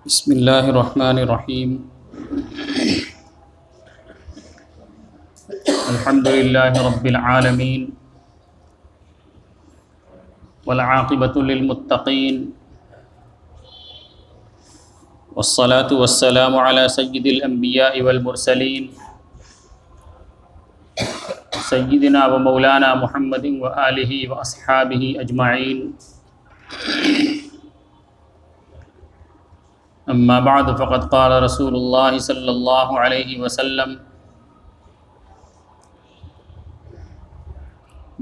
بسم اللہ الرحمن الرحیم الحمد للہ رب العالمین والعاقبۃ للمتقین والصلاة والسلام علی سید الانبیاء والمرسلین سیدنا و مولانا محمد وآلہ واصحابہ اجمعین اما بعد فقد قال رسول اللہ صلی اللہ علیہ وسلم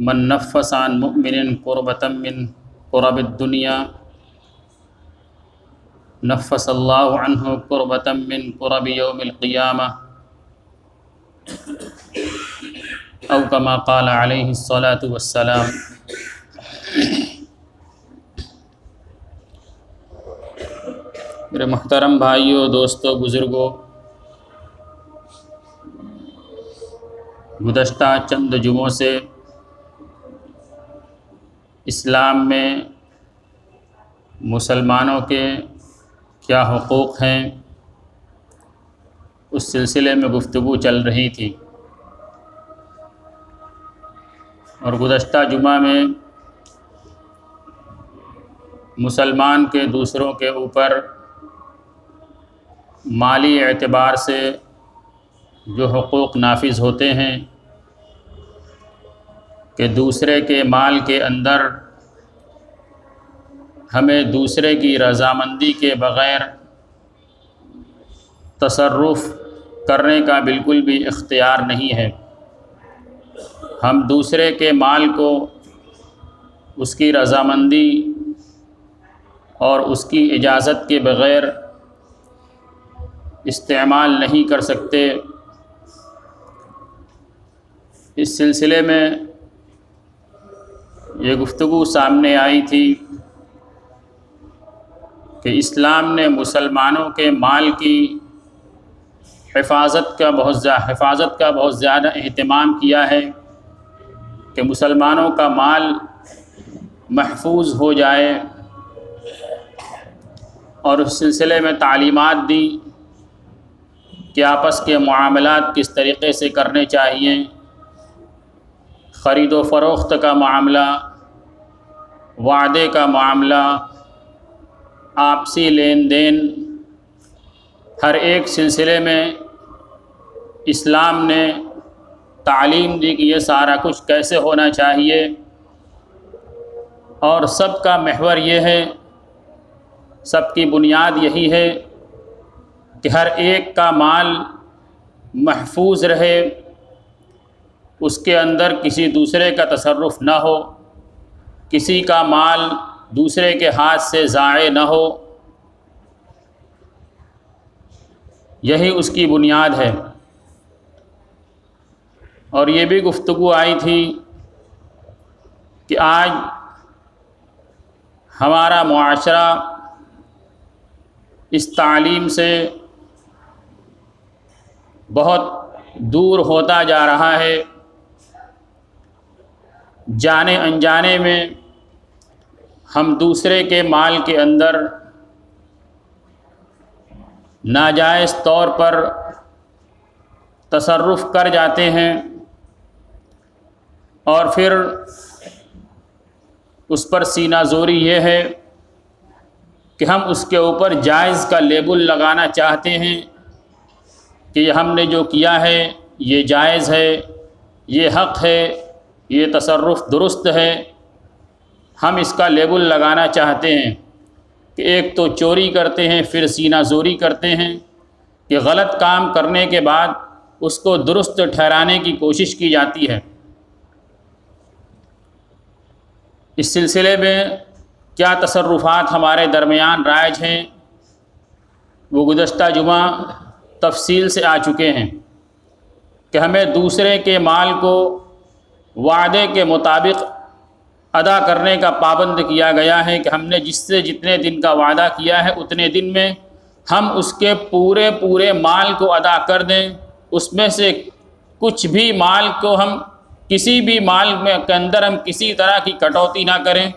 من نفس عن مؤمن قربة من قرب الدنیا نفس اللہ عنہ قربة من قرب یوم القیامہ او کما قال علیہ الصلاة والسلام۔ میرے محترم بھائیوں، دوستوں، بزرگوں، گزشتہ چند جمعوں سے اسلام میں مسلمانوں کے کیا حقوق ہیں اس سلسلے میں گفتگو چل رہی تھی، اور گزشتہ جمعہ میں مسلمان کے دوسروں کے اوپر مالی اعتبار سے جو حقوق نافذ ہوتے ہیں کہ دوسرے کے مال کے اندر ہمیں دوسرے کی رضامندی کے بغیر تصرف کرنے کا بالکل بھی اختیار نہیں ہے۔ ہم دوسرے کے مال کو اس کی رضامندی اور اس کی اجازت کے بغیر استعمال نہیں کر سکتے۔ اس سلسلے میں یہ گفتگو سامنے آئی تھی کہ اسلام نے مسلمانوں کے مال کی حفاظت کا بہت زیادہ اہتمام کیا ہے کہ مسلمانوں کا مال محفوظ ہو جائے، اور اس سلسلے میں تعلیمات دی کہ آپس کے معاملات کس طریقے سے کرنے چاہیے، خرید و فروخت کا معاملہ، وعدے کا معاملہ، آپسی لین دین، ہر ایک سلسلے میں اسلام نے تعلیم دی کہ یہ سارا کچھ کیسے ہونا چاہیے، اور سب کا محور یہ ہے، سب کی بنیاد یہی ہے کہ ہر ایک کا مال محفوظ رہے، اس کے اندر کسی دوسرے کا تصرف نہ ہو، کسی کا مال دوسرے کے ہاتھ سے ضائع نہ ہو، یہی اس کی بنیاد ہے۔ اور یہ بھی گفتگو آئی تھی کہ آج ہمارا معاشرہ اس تعلیم سے بہت دور ہوتا جا رہا ہے، جانے انجانے میں ہم دوسرے کے مال کے اندر ناجائز طور پر تصرف کر جاتے ہیں، اور پھر اس پر سینہ زوری یہ ہے کہ ہم اس کے اوپر جائز کا لیبل لگانا چاہتے ہیں کہ ہم نے جو کیا ہے یہ جائز ہے، یہ حق ہے، یہ تصرف درست ہے۔ ہم اس کا لیبل لگانا چاہتے ہیں کہ ایک تو چوری کرتے ہیں، پھر سینہ زوری کرتے ہیں کہ غلط کام کرنے کے بعد اس کو درست ٹھہرانے کی کوشش کی جاتی ہے۔ اس سلسلے میں کیا تصرفات ہمارے درمیان رائج ہیں وہ گزشتہ جمعہ تفصیل سے آ چکے ہیں کہ ہمیں دوسرے کے مال کو وعدے کے مطابق ادا کرنے کا پابند کیا گیا ہے کہ ہم نے جس سے جتنے دن کا وعدہ کیا ہے اتنے دن میں ہم اس کے پورے مال کو ادا کر دیں، اس میں سے کچھ بھی مال کو ہم کسی بھی مال کے اندر ہم کسی طرح کی کٹوتی نہ کریں،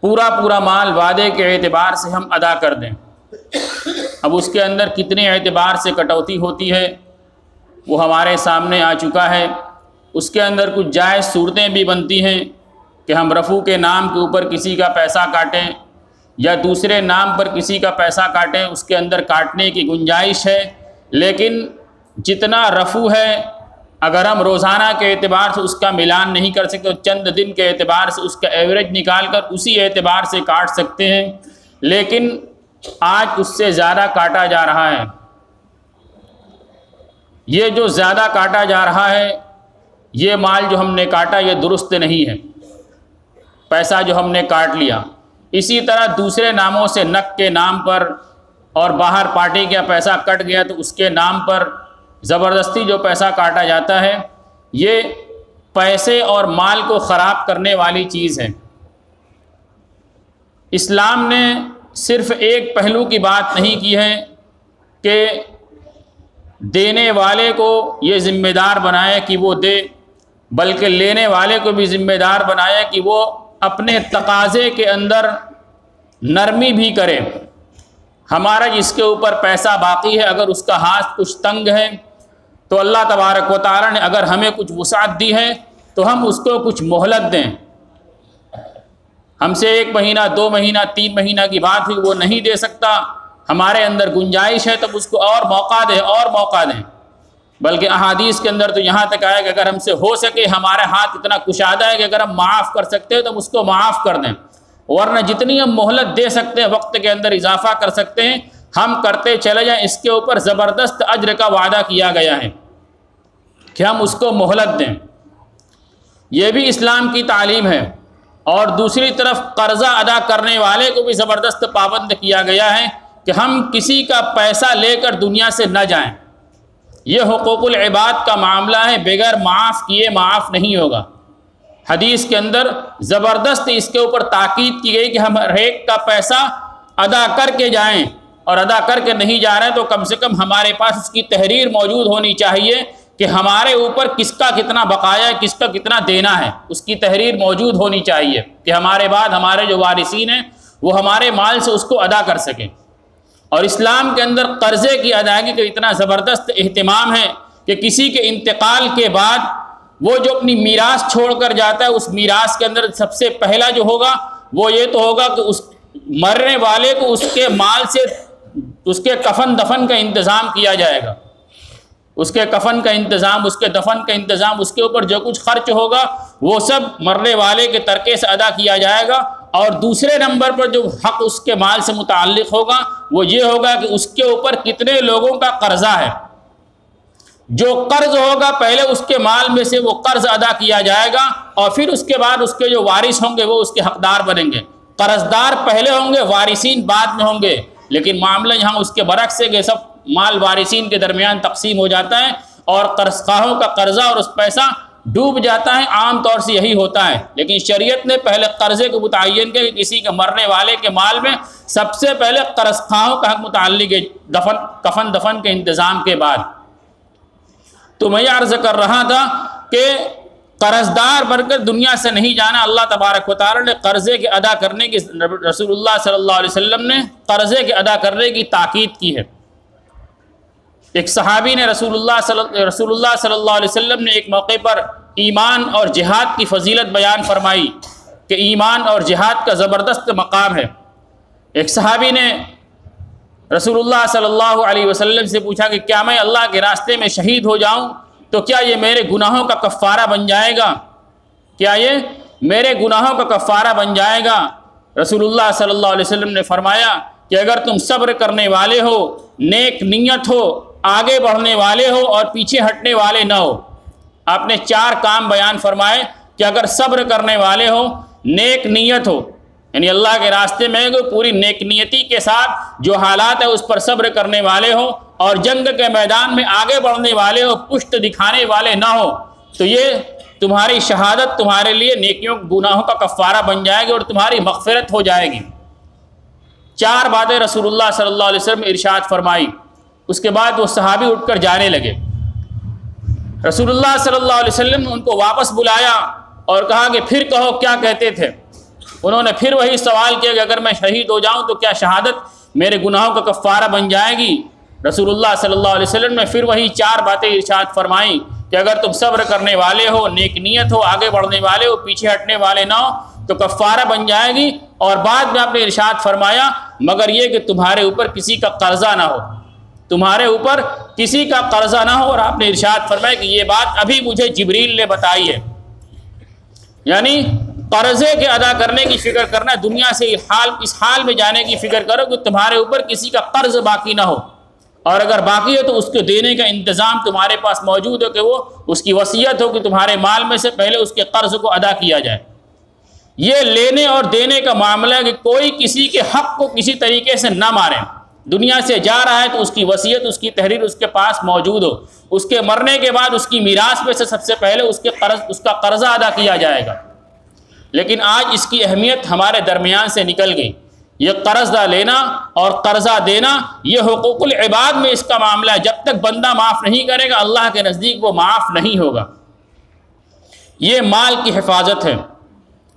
پورا مال وعدے کے اعتبار سے ہم ادا کر دیں۔ اب اس کے اندر کتنے اعتبار سے کٹوتی ہوتی ہے وہ ہمارے سامنے آ چکا ہے۔ اس کے اندر کچھ جائز صورتیں بھی بنتی ہیں کہ ہم رفع کے نام کے اوپر کسی کا پیسہ کاٹیں یا دوسرے نام پر کسی کا پیسہ کاٹیں، اس کے اندر کاٹنے کی گنجائش ہے، لیکن جتنا رفع ہے اگر ہم روزانہ کے اعتبار سے اس کا ملان نہیں کر سکتے تو چند دن کے اعتبار سے اس کا ایوریج نکال کر اسی اعتبار سے کاٹ سکتے ہیں، لیکن آج اس سے زیادہ کاٹا جا رہا ہے۔ یہ جو زیادہ کاٹا جا رہا ہے، یہ مال جو ہم نے کاٹا یہ درست نہیں ہے، پیسہ جو ہم نے کاٹ لیا۔ اسی طرح دوسرے ناموں سے نک کے نام پر اور باہر پارٹی کا پیسہ کٹ گیا تو اس کے نام پر زبردستی جو پیسہ کاٹا جاتا ہے، یہ پیسے اور مال کو خراب کرنے والی چیز ہے۔ اسلام نے صرف ایک پہلو کی بات نہیں کی ہے کہ دینے والے کو یہ ذمہ دار بنایا کہ وہ دے، بلکہ لینے والے کو بھی ذمہ دار بنایا کہ وہ اپنے تقاضے کے اندر نرمی بھی کرے۔ ہمارا جس کے اوپر پیسہ باقی ہے اگر اس کا ہاتھ کچھ تنگ ہے تو اللہ تبارک و تعالیٰ نے اگر ہمیں کچھ وسعت دی ہے تو ہم اس کو کچھ مہلت دیں۔ ہم سے 1 مہینہ 2 مہینہ 3 مہینہ کی بات ہوئی وہ نہیں دے سکتا، ہمارے اندر گنجائش ہے تب اس کو اور موقع دیں اور موقع دیں۔ بلکہ احادیث کے اندر تو یہاں تک آیا کہ اگر ہم سے ہو سکے ہمارا ہاتھ اتنا کشادہ ہے کہ اگر ہم معاف کر سکتے ہیں تو ہم اس کو معاف کر دیں، ورنہ جتنی ہم مہلت دے سکتے ہیں وقت کے اندر اضافہ کر سکتے ہیں ہم کرتے چلے جائیں۔ اس کے اوپر زبردست اجر کا وعدہ کیا گیا ہے کہ ہم اس کو مہلت دیں، یہ بھی اسلام کی تعلیم ہے۔ اور دوسری طرف قرضہ ادا کرنے والے کو بھی زبردست پابند کیا گیا ہے کہ ہم کسی کا پیسہ لے کر دنیا سے نہ جائیں۔ یہ حقوق العباد کا معاملہ ہے، بغیر معاف کیے معاف نہیں ہوگا۔ حدیث کے اندر زبردست اس کے اوپر تاکید کی گئی کہ ہم ہر ایک کا پیسہ ادا کر کے جائیں، اور ادا کر کے نہیں جا رہے ہیں تو کم سے کم ہمارے پاس اس کی تحریر موجود ہونی چاہیے کہ ہمارے اوپر کس کا کتنا بقایا ہے، کس کا کتنا دینا ہے، اس کی تحریر موجود ہونی چاہیے کہ ہمارے بعد ہمارے جو وارثین ہیں وہ ہمارے مال سے اس کو ادا کر سکیں۔ اور اسلام کے اندر قرضے کی ادائیگی کا اتنا زبردست اہتمام ہے کہ کسی کے انتقال کے بعد وہ جو اپنی میراث چھوڑ کر جاتا ہے اس میراث کے اندر سب سے پہلا جو ہوگا وہ یہ تو ہوگا کہ اس مرنے والے کو اس کے مال سے اس کے کفن دفن کا انتظام کیا جائے گا، اس کے کفن کا انتظام، اس کے دفن کا انتظام، اس کے اوپر جو کچھ خرچ ہوگا وہ سب مرنے والے کے ترکے سے ادا کیا جائے گا۔ اور دوسرے نمبر پر جو حق اس کے مال سے متعلق ہوگا وہ یہ ہوگا کہ اس کے اوپر کتنے لوگوں کا قرضہ ہے۔ جو قرض ہوگا پہلے اس کے مال میں سے وہ قرض ادا کیا جائے گا، اور پھر اس کے بعد اس کے جو وارث ہوں گے وہ اس کے حقدار بنیں گے۔ قرض دار پہلے ہوں گے، وارثین بعد میں ہوں گے، لیکن معاملہ یہاں اس کے برعکس ہے کہ سب مال وارثین کے درمیان تقسیم ہو جاتا ہے اور قرض خواہوں کا قرضہ اور اس پیسہ ڈوب جاتا ہے۔ عام طور سے یہی ہوتا ہے، لیکن شریعت نے پہلے قرضے کو متعین کیا کہ کسی کے مرنے والے کے مال میں سب سے پہلے قرض خواہوں کا حق متعلق ہے، کفن دفن کے انتظام کے بعد۔ تو میں یہ عرض کر رہا تھا کہ قرض دار بن کر دنیا سے نہیں جانا۔ اللہ تبارک و تعالی نے قرضے کے ادا کرنے کی، رسول اللہ صلی اللہ علیہ وسلم نے قرضے کے ادا کرنے کی تاکید کی ہے۔ ایک صحابی نے رسول اللہ صلی اللہ علیہ وسلم نے ایک موقع پر ایمان اور جہاد کی فضیلت بیان فرمائی کہ ایمان اور جہاد کا زبردست مقام ہے۔ ایک صحابی نے رسول اللہ صلی اللہ علیہ وسلم سے پوچھا کہ کیا میں اللہ کے راستے میں شہید ہو جاؤں تو کیا یہ میرے گناہوں کا کفارہ بن جائے گا؟ کیا یہ میرے گناہوں کا کفارہ بن جائے گا؟ رسول اللہ صلی اللہ علیہ وسلم نے فرمایا کہ اگر تم صبر کرنے والے ہو، نیک نیت ہو، آگے بڑھنے والے ہو اور پیچھے ہٹنے والے نہ ہو۔ آپ نے 4 کام بیان فرمائے کہ اگر صبر کرنے والے ہو، نیک نیت ہو، یعنی اللہ کے راستے میں پوری نیک نیتی کے ساتھ جو حالات ہے اس پر صبر کرنے والے ہو، اور جنگ کے میدان میں آگے بڑھنے والے ہو، پشت دکھانے والے نہ ہو، تو یہ تمہاری شہادت تمہارے لیے نیکیوں گناہوں کا کفارہ بن جائے گی اور تمہاری مغفرت ہو جائے گی۔ 4 باتیں رسول اللہ صلی اللہ علیہ وسلم نے ارشاد فرمائی۔ اس کے بعد وہ صحابی اٹھ کر جانے لگے۔ رسول اللہ صلی اللہ علیہ وسلم نے ان کو واپس بلایا اور کہا کہ پھر کہو کیا کہتے تھے۔ انہوں نے پھر وہی سوال کیا کہ اگر میں شہید ہو جاؤں تو کیا شہادت میرے گناہوں کا کفارہ بن جائے گی۔ رسول اللہ صلی اللہ علیہ وسلم نے پھر وہی 4 باتیں ارشاد فرمائیں کہ اگر تم صبر کرنے والے ہو، نیک نیت ہو، آگے بڑھنے والے ہو، پیچھے ہٹنے والے نہ ہو تو کفارہ بن جائے گی۔ اور بعد میں آپ نے ارشاد فرمایا مگر یہ کہ تمہارے اوپر کسی کا قرضہ نہ ہو، تمہارے اوپر کسی کا قرضہ نہ ہو۔ اور آپ نے ارشاد فرمایا کہ یہ بات ابھی مجھے جبریل نے بتائی ہے، یعنی قرضے کے ادا کرنے کی فکر کرنا، دنیا سے اس حال میں جانے کی فکر کرو کہ تمہارے اوپر کسی کا قرض باقی نہ ہو، اور اگر باقی ہے تو اس کو دینے کا انتظام تمہارے پاس موجود ہو کہ وہ اس کی وصیت ہو کہ تمہارے مال میں سے پہلے اس کے قرض کو ادا کیا جائے۔ یہ لینے اور دینے کا معاملہ ہے کہ کوئی کسی کے حق کو کسی طریقے سے نہ مارے۔ دنیا سے جا رہا ہے تو اس کی وصیت، اس کی تحریر اس کے پاس موجود ہو، اس کے مرنے کے بعد اس کی میراث میں سے سب سے پہلے اس کا قرضہ ادا کیا جائے گا۔ لیکن آج اس کی اہمیت ہمارے درمیان سے نکل گئی۔ یہ قرضہ لینا اور قرضہ دینا یہ حقوق العباد میں اس کا معاملہ ہے۔ جب تک بندہ معاف نہیں کرے گا اللہ کے نزدیک وہ معاف نہیں ہوگا۔ یہ مال کی حفاظت ہے،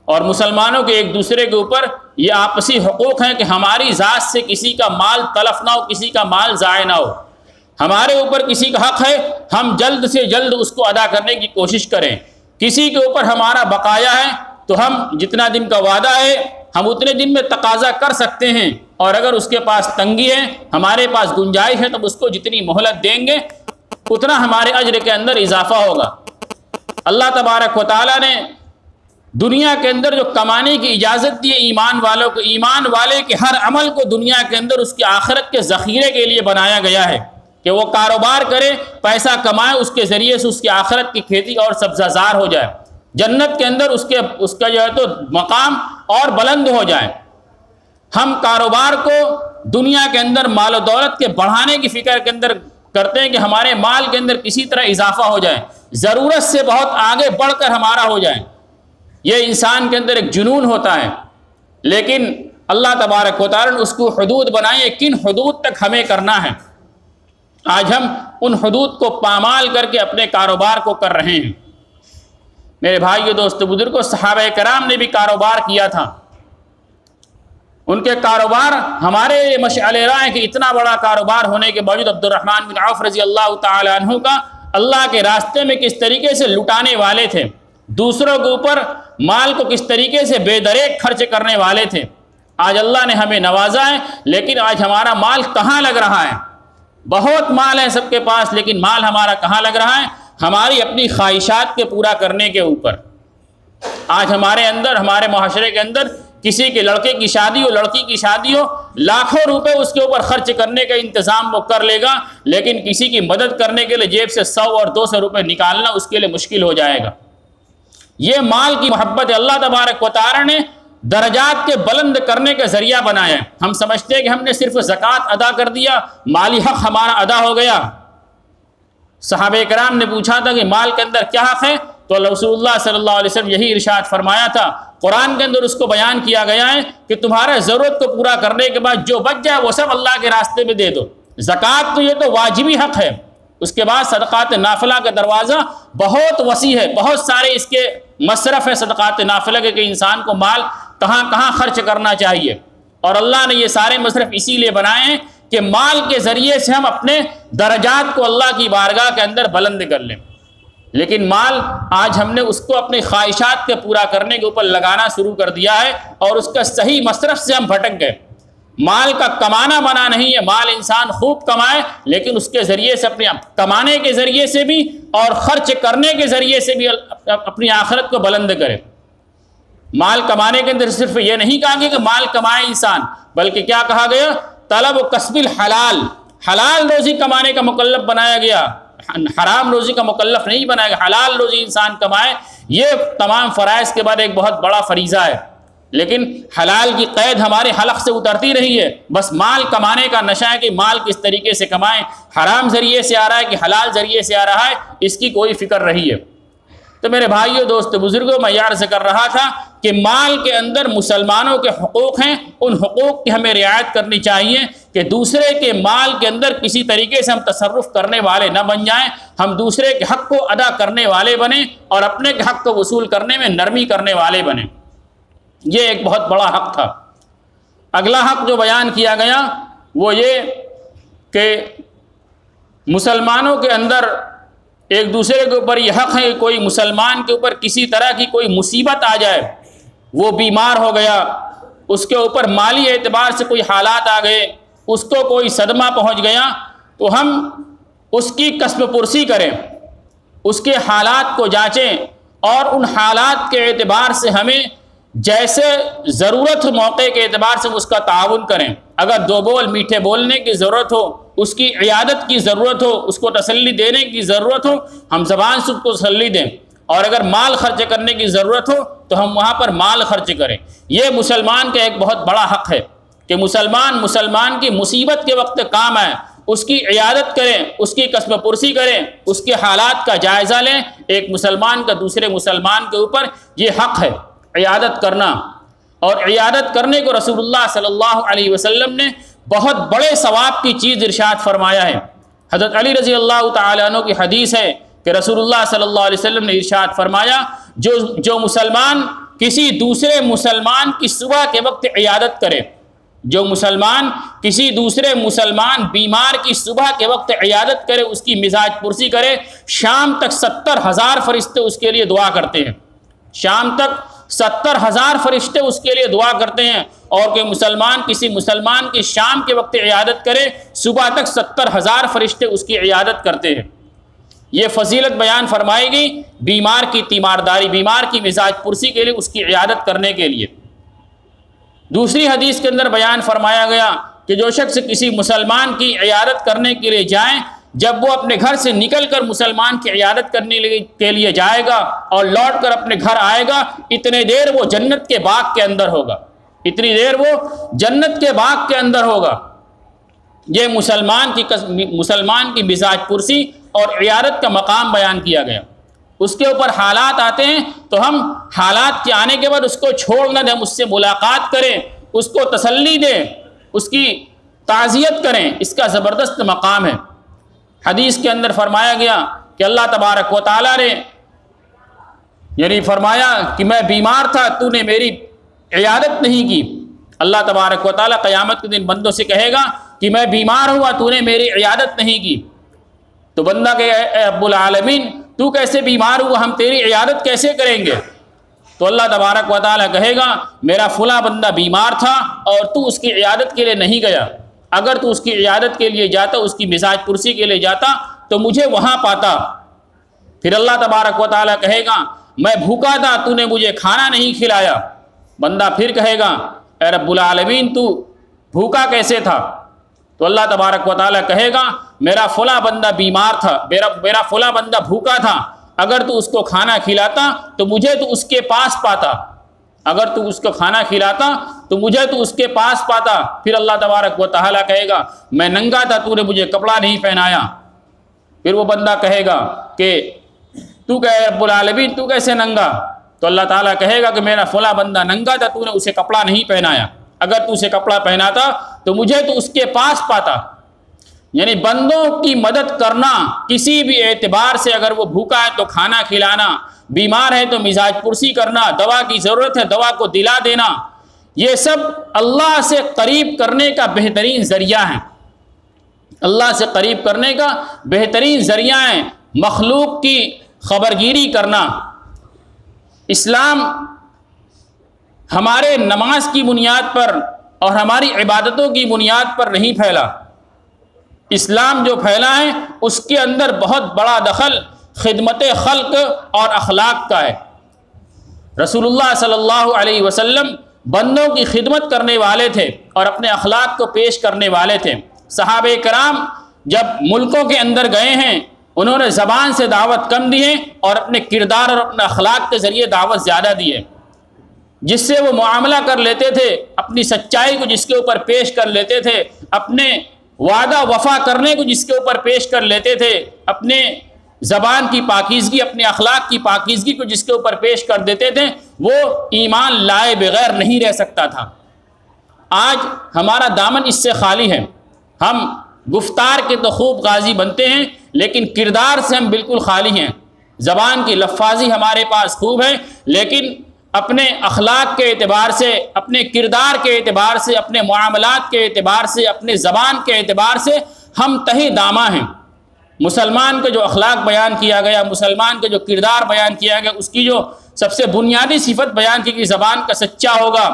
اور مسلمانوں کے ایک دوسرے کے اوپر یہ آپسی حقوق ہیں کہ ہماری ذات سے کسی کا مال تلف نہ ہو، کسی کا مال ضائع نہ ہو۔ ہمارے اوپر کسی کا حق ہے، ہم جلد سے جلد اس کو ادا کرنے کی کوشش کریں۔ کسی کے اوپر ہمارا بقایا ہے تو ہم جتنا دن کا وعدہ ہے ہم اتنے دن میں تقاضا کر سکتے ہیں، اور اگر اس کے پاس تنگی ہے، ہمارے پاس گنجائش ہے، تو اس کو جتنی مہلت دیں گے اتنا ہمارے اجر کے اندر اضافہ ہوگا۔ اللہ تبارک و تعالیٰ نے دنیا کے اندر جو کمانے کی اجازت دی ہے ایمان والوں کو، ایمان والے کے ہر عمل کو دنیا کے اندر اس کی آخرت کے ذخیرے کے لیے بنایا گیا ہے کہ وہ کاروبار کرے، پیسہ کمائے، اس کے ذریعے سے اس کی آخرت کی کھیتی اور سبزہ زار ہو جائے، جنت کے اندر اس کا جو ہے تو مقام اور بلند ہو جائے۔ ہم کاروبار کو دنیا کے اندر مال و دولت کے بڑھانے کی فکر کے اندر کرتے ہیں کہ ہمارے مال کے اندر کسی طرح اضافہ ہو جائے، ضرورت سے بہت آگے بڑھ کر ہمارا ہو جائے۔ یہ انسان کے اندر ایک جنون ہوتا ہے، لیکن اللہ تبارک و تعالیٰ نے اس کو حدود بنائی ہے، کن حدود تک ہمیں کرنا ہے۔ آج ہم ان حدود کو پامال کر کے اپنے کاروبار کو کر رہے ہیں۔ میرے بھائیو، دوست بزرگوں، صحابہ کرام نے بھی کاروبار کیا تھا۔ ان کے کاروبار ہمارے مشعل راہ ہے کہ اتنا بڑا کاروبار ہونے کے باوجود عبد الرحمن بن عوف رضی اللہ تعالی عنہ کا اللہ کے راستے میں کس طریقے سے لٹانے والے تھے، دوسروں کے اوپر مال کو کس طریقے سے بے دریغ خرچ کرنے والے تھے۔ آج اللہ نے ہمیں نوازا ہے، لیکن آج ہمارا مال کہاں لگ رہا ہے؟ بہت مال ہے سب کے پاس، لیکن مال ہمارا کہاں لگ رہا ہے؟ ہماری اپنی خواہشات کے پورا کرنے کے اوپر۔ آج ہمارے اندر، ہمارے معاشرے کے اندر کسی کے لڑکے کی شادی ہو، لڑکی کی شادی ہو، لاکھوں روپے اس کے اوپر خرچ کرنے کا انتظام وہ کر لے گا، لیکن کسی کی مدد کرنے کے لیے جیب سے 100 اور 200 روپے نکالنا اس کے لیے مشکل ہو جائے گا۔ یہ مال کی محبت اللہ تبارک و تعالی نے درجات کے بلند کرنے کا ذریعہ بنایا ہے۔ ہم سمجھتے ہیں کہ ہم نے صرف زکوٰۃ ادا کر دیا، مالی حق ہمارا ادا ہو گیا۔ صحابہ کرام نے پوچھا تھا کہ مال کے اندر کیا حق ہے، تو رسول اللہ صلی اللہ علیہ وسلم یہی ارشاد فرمایا تھا، قرآن کے اندر اس کو بیان کیا گیا ہے کہ تمہارے ضرورت کو پورا کرنے کے بعد جو بچ جائے وہ سب اللہ کے راستے میں دے دو۔ زکوٰۃ تو یہ تو واجبی حق ہے، اس کے بعد صدقات نافلہ کا دروازہ بہت وسیع ہے، بہت سارے اس کے مصرف ہے صدقات نافلہ کے کہ انسان کو مال کہاں کہاں خرچ کرنا چاہیے، اور اللہ نے یہ سارے مصرف اسی لیے بنائے ہیں کہ مال کے ذریعے سے ہم اپنے درجات کو اللہ کی بارگاہ کے اندر بلند کر لیں۔ لیکن مال آج ہم نے اس کو اپنی خواہشات کے پورا کرنے کے اوپر لگانا شروع کر دیا ہے، اور اس کا صحیح مصرف سے ہم بھٹک گئے۔ مال کا کمانا منع نہیں ہے، مال انسان خوب کمائے، لیکن اس کے ذریعے سے اپنے کمانے کے ذریعے سے بھی اور خرچ کرنے کے ذریعے سے بھی اپنی آخرت کو بلند کرے۔ مال کمانے کے اندر صرف یہ نہیں کہا گیا کہ مال کمائے انسان، بلکہ کیا کہا گیا؟ طلب و کسب الحلال، حلال روزی کمانے کا مکلف بنایا گیا، حرام روزی کا مکلف نہیں بنایا گیا۔ حلال روزی انسان کمائے، یہ تمام فرائض کے بعد ایک بہت بڑا فریضہ ہے، لیکن حلال کی قید ہمارے حلق سے اترتی رہی ہے۔ بس مال کمانے کا نشہ ہے کہ مال کس طریقے سے کمائیں، حرام ذریعے سے آ رہا ہے کہ حلال ذریعے سے آ رہا ہے، اس کی کوئی فکر رہی ہے۔ تو میرے بھائیو، دوست بزرگوں، میں یہ عرض کر رہا تھا کہ مال کے اندر مسلمانوں کے حقوق ہیں، ان حقوق کی ہمیں رعایت کرنی چاہیے کہ دوسرے کے مال کے اندر کسی طریقے سے ہم تصرف کرنے والے نہ بن جائیں، ہم دوسرے کے حق کو ادا کرنے والے بنیں اور اپنے کے حق کو وصول کرنے میں نرمی کرنے والے بنیں۔ یہ ایک بہت بڑا حق تھا۔ اگلا حق جو بیان کیا گیا وہ یہ کہ مسلمانوں کے اندر ایک دوسرے کے اوپر یہ حق ہے کہ کوئی مسلمان کے اوپر کسی طرح کی کوئی مصیبت آ جائے، وہ بیمار ہو گیا، اس کے اوپر مالی اعتبار سے کوئی حالات آ گئے، اس کو کوئی صدمہ پہنچ گیا، تو ہم اس کی کسب پرسی کریں، اس کے حالات کو جانچیں اور ان حالات کے اعتبار سے ہمیں جیسے ضرورت ہو موقع کے اعتبار سے اس کا تعاون کریں۔ اگر دو بول میٹھے بولنے کی ضرورت ہو، اس کی عیادت کی ضرورت ہو، اس کو تسلی دینے کی ضرورت ہو، ہم زبان سے اس کو تسلی دیں، اور اگر مال خرچ کرنے کی ضرورت ہو تو ہم وہاں پر مال خرچ کریں۔ یہ مسلمان کا ایک بہت بڑا حق ہے کہ مسلمان کی مصیبت کے وقت کام آئے، اس کی عیادت کریں، اس کی کسب پرسی کریں، اس کے حالات کا جائزہ لیں۔ ایک مسلمان کا دوسرے مسلمان کے اوپر یہ حق ہے عیادت کرنا، اور عیادت کرنے کو رسول اللہ صلی اللہ علیہ وسلم نے بہت بڑے ثواب کی چیز ارشاد فرمایا ہے۔ حضرت علی رضی اللہ تعالیٰ عنہ کی حدیث ہے کہ رسول اللہ صلی اللہ علیہ وسلم نے ارشاد فرمایا، جو مسلمان کسی دوسرے مسلمان کی صبح کے وقت عیادت کرے، جو مسلمان کسی دوسرے مسلمان بیمار کی صبح کے وقت عیادت کرے، اس کی مزاج پرسی کرے، شام تک 70,000 فرشتے اس کے لیے دعا کرتے ہیں۔ شام تک 70,000 فرشتے اس کے لیے دعا کرتے ہیں، اور کہ مسلمان کسی مسلمان کی شام کے وقت عیادت کرے، صبح تک 70,000 فرشتے اس کی عیادت کرتے ہیں۔ یہ فضیلت بیان فرمائی گئی بیمار کی تیمارداری، بیمار کی مزاج پرسی کے لیے، اس کی عیادت کرنے کے لیے۔ دوسری حدیث کے اندر بیان فرمایا گیا کہ جو شخص کسی مسلمان کی عیادت کرنے کے لیے جائیں، جب وہ اپنے گھر سے نکل کر مسلمان کی عیادت کرنے کے لیے جائے گا اور لوٹ کر اپنے گھر آئے گا، اتنے دیر وہ جنت کے باغ کے اندر ہوگا، اتنی دیر وہ جنت کے باغ کے اندر ہوگا۔ یہ مسلمان کی مزاج پرسی اور عیادت کا مقام بیان کیا گیا۔ اس کے اوپر حالات آتے ہیں تو ہم حالات کے آنے کے بعد اس کو چھوڑ نہ دیں، ہم اس سے ملاقات کریں، اس کو تسلی دیں، اس کی تعزیت کریں، اس کا زبردست مقام ہے۔ حدیث کے اندر فرمایا گیا کہ اللہ تبارک و تعالیٰ نے یعنی فرمایا کہ میں بیمار تھا، تو نے میری عیادت نہیں کی۔ اللہ تبارک و تعالیٰ قیامت کے دن بندوں سے کہے گا کہ میں بیمار ہوا، تو نے میری عیادت نہیں کی۔ تو بندہ کہ اے رب العالمین، تو کیسے بیمار ہوا، ہم تیری عیادت کیسے کریں گے؟ تو اللہ تبارک و تعالیٰ کہے گا میرا فلاں بندہ بیمار تھا اور تو اس کی عیادت کے لیے نہیں گیا، اگر تو اس کی عیادت کے لیے جاتا، اس کی مزاج پرسی کے لیے جاتا تو مجھے وہاں پاتا۔ پھر اللہ تبارک و تعالیٰ کہے گا میں بھوکا تھا، تو نے مجھے کھانا نہیں کھلایا۔ بندہ پھر کہے گا اے رب العالمین، تو بھوکا کیسے تھا؟ تو اللہ تبارک و تعالیٰ کہے گا میرا فلاں بندہ بیمار تھا، میرا فلاں بندہ بھوکا تھا، اگر تو اس کو کھانا کھلاتا تو مجھے تو اس کے پاس پاتا، اگر تو اس کو کھانا کھلاتا تو مجھے تو اس کے پاس پاتا۔ پھر اللہ تبارک و تعالیٰ کہے گا میں ننگا تھا، تو نے مجھے کپڑا نہیں پہنایا۔ پھر وہ بندہ کہے گا کہ تو کہ رب العالمین تو کیسے ننگا؟ تو اللہ تعالیٰ کہے گا کہ میرا فلاں بندہ ننگا تھا، تو نے اسے کپڑا نہیں پہنایا، اگر تو اسے کپڑا پہناتا تو مجھے تو اس کے پاس پاتا۔ یعنی بندوں کی مدد کرنا کسی بھی اعتبار سے، اگر وہ بھوکا ہے تو کھانا کھلانا، بیمار ہے تو مزاج پرسی کرنا، دوا کی ضرورت ہے دوا کو دلا دینا، یہ سب اللہ سے قریب کرنے کا بہترین ذریعہ ہے۔ اللہ سے قریب کرنے کا بہترین ذریعہ ہے مخلوق کی خبرگیری کرنا۔ اسلام ہمارے نماز کی بنیاد پر اور ہماری عبادتوں کی بنیاد پر نہیں پھیلا۔ اسلام جو پھیلا ہے اس کے اندر بہت بڑا دخل خدمت خلق اور اخلاق کا ہے۔ رسول اللہ صلی اللہ علیہ وسلم بندوں کی خدمت کرنے والے تھے اور اپنے اخلاق کو پیش کرنے والے تھے۔ صحابہ کرام جب ملکوں کے اندر گئے ہیں، انہوں نے زبان سے دعوت کم دی ہے اور اپنے کردار اور اپنے اخلاق کے ذریعے دعوت زیادہ دی ہے۔ جس سے وہ معاملہ کر لیتے تھے، اپنی سچائی کو جس کے اوپر پیش کر لیتے تھے، اپنے وعدہ وفا کرنے کو جس کے اوپر پیش کر لیتے تھے، اپنے زبان کی پاکیزگی، اپنے اخلاق کی پاکیزگی کو جس کے اوپر پیش کر دیتے تھے، وہ ایمان لائے بغیر نہیں رہ سکتا تھا۔ آج ہمارا دامن اس سے خالی ہے۔ ہم گفتار کے تو خوب غازی بنتے ہیں، لیکن کردار سے ہم بالکل خالی ہیں۔ زبان کی لفاظی ہمارے پاس خوب ہے، لیکن اپنے اخلاق کے اعتبار سے، اپنے کردار کے اعتبار سے، اپنے معاملات کے اعتبار سے، اپنے زبان کے اعتبار سے ہم تہی داماں ہیں۔ مسلمان کا جو اخلاق بیان کیا گیا، مسلمان کا جو کردار بیان کیا گیا، اس کی جو سب سے بنیادی صفت بیان کی کہ زبان کا سچا ہوگا،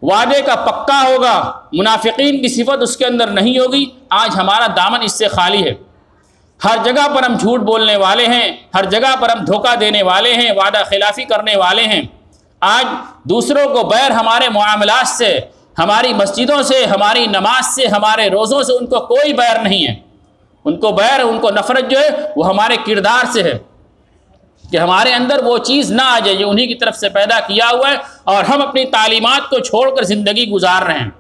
وعدے کا پکا ہوگا، منافقین کی صفت اس کے اندر نہیں ہوگی۔ آج ہمارا دامن اس سے خالی ہے، ہر جگہ پر ہم جھوٹ بولنے والے ہیں، ہر جگہ پر ہم دھوکہ دینے والے ہیں، وعدہ خلافی کرنے والے ہیں۔ آج دوسروں کو بیر ہمارے معاملات سے، ہماری مسجدوں سے، ہماری نماز سے، ہمارے روزوں سے ان کو کوئی بیر نہیں ہے۔ ان کو بیر، ان کو نفرت جو ہے وہ ہمارے کردار سے ہے، کہ ہمارے اندر وہ چیز نہ آ جائے جو انہی کی طرف سے پیدا کیا ہوا ہے، اور ہم اپنی تعلیمات کو چھوڑ کر زندگی گزار رہے ہیں۔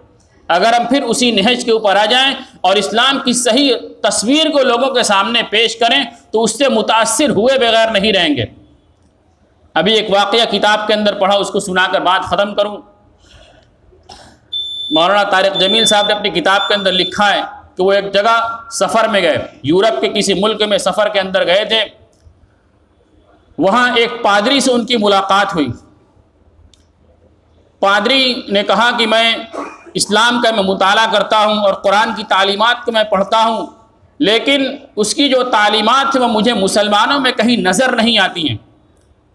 اگر ہم پھر اسی نہج کے اوپر آ جائیں اور اسلام کی صحیح تصویر کو لوگوں کے سامنے پیش کریں تو اس سے متاثر ہوئے بغیر نہیں رہیں گے۔ ابھی ایک واقعہ کتاب کے اندر پڑھا، اس کو سنا کر بات ختم کروں۔ مولانا طارق جمیل صاحب نے اپنی کتاب کے اندر لکھا ہے کہ وہ ایک جگہ سفر میں گئے، یورپ کے کسی ملک میں سفر کے اندر گئے تھے۔ وہاں ایک پادری سے ان کی ملاقات ہوئی۔ پادری نے کہا کہ میں اسلام کا میں مطالعہ کرتا ہوں اور قرآن کی تعلیمات کو میں پڑھتا ہوں، لیکن اس کی جو تعلیمات ہیں وہ مجھے مسلمانوں میں کہیں نظر نہیں آتی ہیں،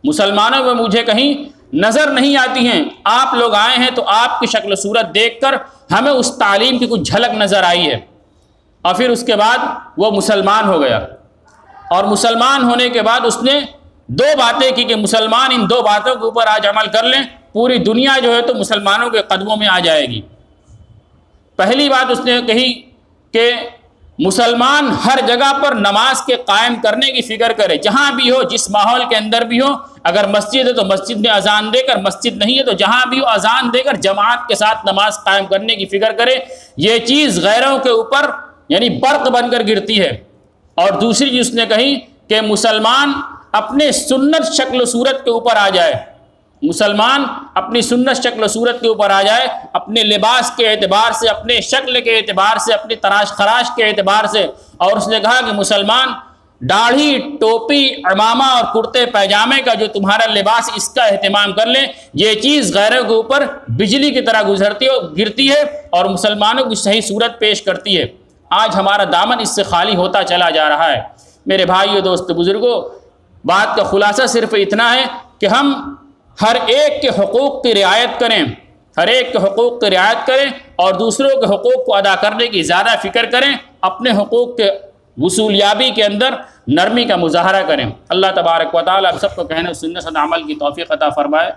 مسلمانوں میں مجھے کہیں نظر نہیں آتی ہیں۔ آپ لوگ آئے ہیں تو آپ کی شکل و صورت دیکھ کر ہمیں اس تعلیم کی کچھ جھلک نظر آئی ہے۔ اور پھر اس کے بعد وہ مسلمان ہو گیا، اور مسلمان ہونے کے بعد اس نے دو باتیں کی کہ مسلمان ان دو باتوں کے اوپر آج عمل کر لیں، پوری دنیا جو ہے تو مسلمانوں کے قدموں میں آ جائے گی۔ پہلی بات اس نے کہی کہ مسلمان ہر جگہ پر نماز کے قائم کرنے کی فکر کرے، جہاں بھی ہو، جس ماحول کے اندر بھی ہو۔ اگر مسجد ہے تو مسجد میں اذان دے کر، مسجد نہیں ہے تو جہاں بھی ہو اذان دے کر جماعت کے ساتھ نماز قائم کرنے کی فکر کرے۔ یہ چیز غیروں کے اوپر یعنی برق بن کر گرتی ہے۔ اور دوسری چیز اس نے کہی کہ مسلمان اپنے سنت شکل و صورت کے اوپر آ جائے، مسلمان اپنی سنت شکل و صورت کے اوپر آ جائے، اپنے لباس کے اعتبار سے، اپنے شکل کے اعتبار سے، اپنی تراش خراش کے اعتبار سے۔ اور اس نے کہا کہ مسلمان داڑھی، ٹوپی، عمامہ اور کرتے پیجامے کا جو تمہارا لباس، اس کا اہتمام کر لیں۔ یہ چیز غیروں کے اوپر بجلی کی طرح گرتی ہے اور مسلمانوں کی صحیح صورت پیش کرتی ہے۔ آج ہمارا دامن اس سے خالی ہوتا چلا جا رہا ہے۔ میرے بھائیو، دوست، بزرگوں، بات کا خلاصہ صرف اتنا ہے کہ ہم ہر ایک کے حقوق کی رعایت کریں، ہر ایک کے حقوق کی رعایت کریں اور دوسروں کے حقوق کو ادا کرنے کی زیادہ فکر کریں، اپنے حقوق کے وصولیابی کے اندر نرمی کا مظاہرہ کریں۔ اللہ تبارک و تعالی ہم سب کو کہنے و سننے سے عمل کی توفیق عطا فرمائے۔